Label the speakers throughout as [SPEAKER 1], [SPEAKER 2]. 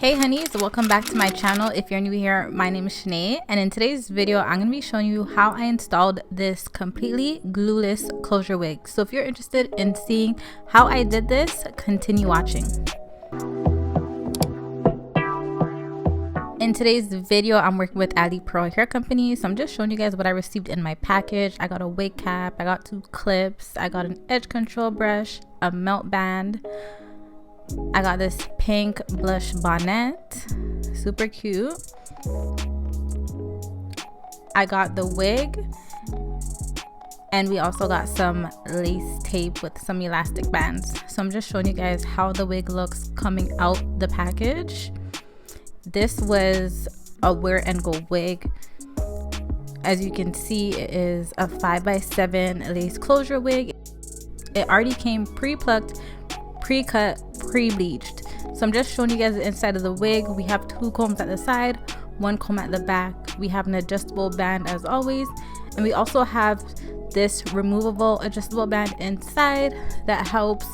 [SPEAKER 1] Hey honeys, welcome back to my channel. If you're new here, my name is Shanae, and in today's video I'm going to be showing you how I installed this completely glueless closure wig. So if you're interested in seeing how I did this, continue watching. In today's video, I'm working with Alipearl hair company, so I'm just showing you guys what I received in my package. I got a wig cap, I got 2 clips, I got an edge control brush, a melt band, I got this pink blush bonnet, super cute. I got the wig, and we also got some lace tape with some elastic bands. So I'm just showing you guys how the wig looks coming out the package. This was a wear and go wig. As you can see, it is a 5x7 lace closure wig. It already came pre-plucked, pre-cut, pre-bleached. So I'm just showing you guys the inside of the wig. We have 2 combs at the side, 1 comb at the back. We have an adjustable band as always, and we also have this removable adjustable band inside that helps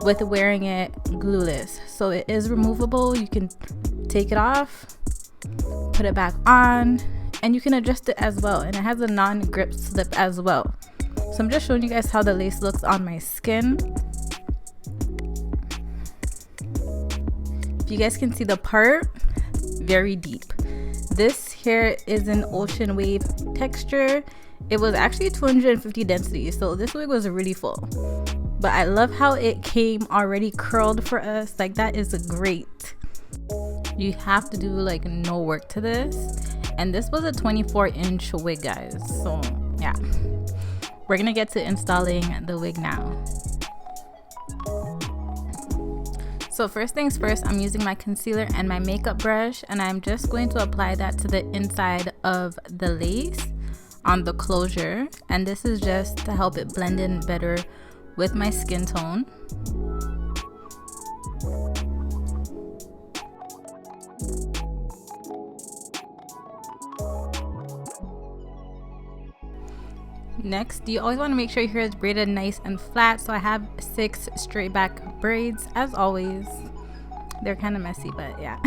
[SPEAKER 1] with wearing it glueless. So it is removable. You can take it off, put it back on, and you can adjust it as well, and it has a non-grip slip as well. So I'm just showing you guys how the lace looks on my skin. If you guys can see the part, very deep. This here is an ocean wave texture. It was actually 250 density, so this wig was really full. But I love how it came already curled for us. Like, that is great. You have to do like no work to this, and this was a 24-inch wig, guys. So yeah, we're gonna get to installing the wig now. So first things first, I'm using my concealer and my makeup brush, and I'm just going to apply that to the inside of the lace on the closure, and this is just to help it blend in better with my skin tone. Next, you always want to make sure your hair is braided nice and flat, so I have 6 straight back braids as always. They're kind of messy, but yeah.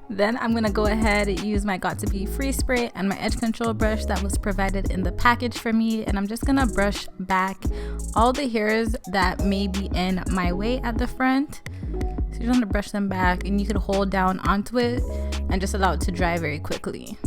[SPEAKER 1] Then I'm gonna go ahead and use my Got to Be Free spray and my edge control brush that was provided in the package for me, and I'm just gonna brush back all the hairs that may be in my way at the front. So you just want to brush them back, and you could hold down onto it and just allow it to dry very quickly.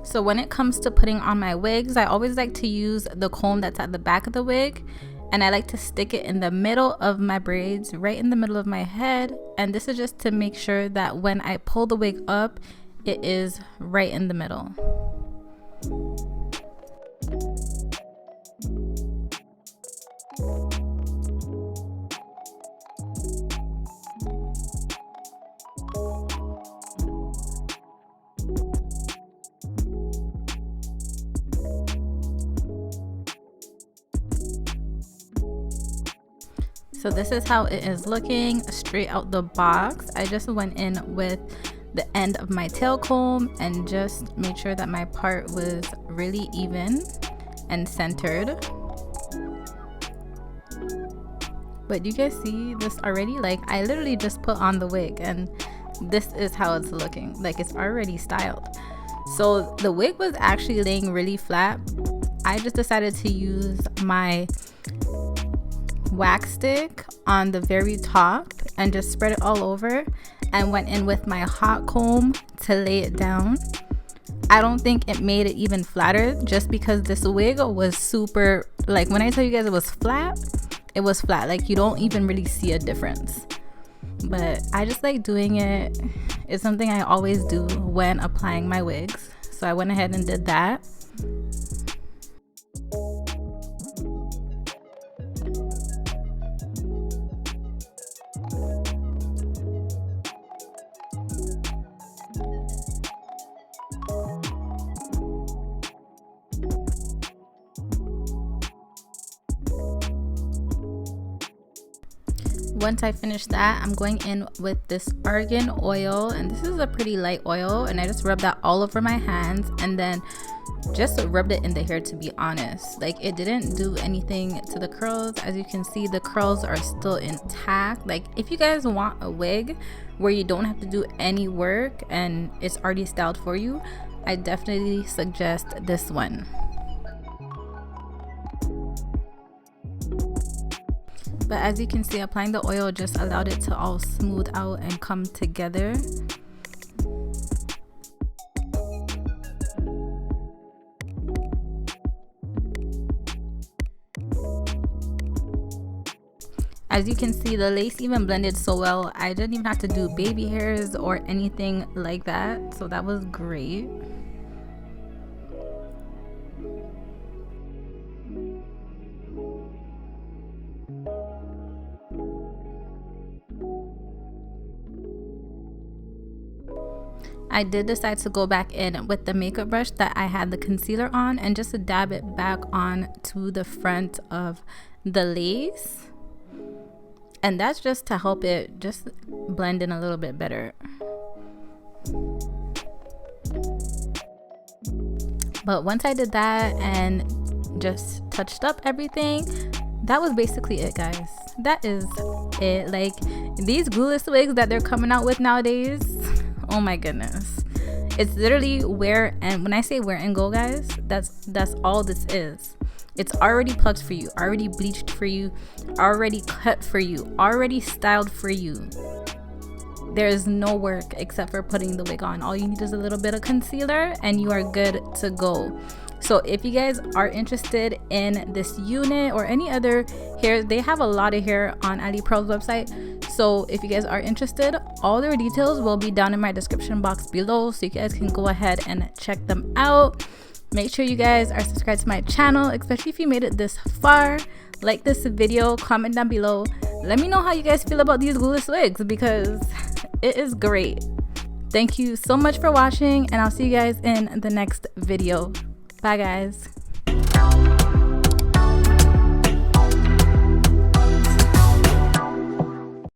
[SPEAKER 1] So when it comes to putting on my wigs, I always like to use the comb that's at the back of the wig, and I like to stick it in the middle of my braids, right in the middle of my head. And this is just to make sure that when I pull the wig up, it is right in the middle. So this is how it is looking straight out the box. I just went in with the end of my tail comb and just made sure that my part was really even and centered. But you guys see this already? Like, I literally just put on the wig, and this is how it's looking. Like, it's already styled. So the wig was actually laying really flat. I just decided to use my wax stick on the very top and just spread it all over, and went in with my hot comb to lay it down. I don't think it made it even flatter, just because this wig was super, like, when I tell you guys it was flat, it was flat. Like, you don't even really see a difference. But I just like doing it. It's something I always do when applying my wigs, so I went ahead and did that. Once I finish that, I'm going in with this argan oil, and this is a pretty light oil, and I just rubbed that all over my hands and then just rubbed it in the hair. To be honest, like, it didn't do anything to the curls. As you can see, the curls are still intact. Like, if you guys want a wig where you don't have to do any work and it's already styled for you, I definitely suggest this one. But as you can see, applying the oil just allowed it to all smooth out and come together. As you can see, the lace even blended so well. I didn't even have to do baby hairs or anything like that, so that was great. I did decide to go back in with the makeup brush that I had the concealer on and just to dab it back on to the front of the lace. And that's just to help it just blend in a little bit better. But once I did that and just touched up everything, that was basically it, guys. That is it. Like, these glueless wigs that they're coming out with nowadays, oh my goodness, it's literally wear, and when I say wear and go, guys, that's all this is. It's already plucked for you, already bleached for you, already cut for you, already styled for you. There's no work except for putting the wig on. All you need is a little bit of concealer and you are good to go. So if you guys are interested in this unit or any other hair, they have a lot of hair on Alipearl's website. So if you guys are interested, all their details will be down in my description box below, so you guys can go ahead and check them out. Make sure you guys are subscribed to my channel, especially if you made it this far. Like this video, comment down below. Let me know how you guys feel about these glueless wigs, because it is great. Thank you so much for watching, and I'll see you guys in the next video. Bye, guys.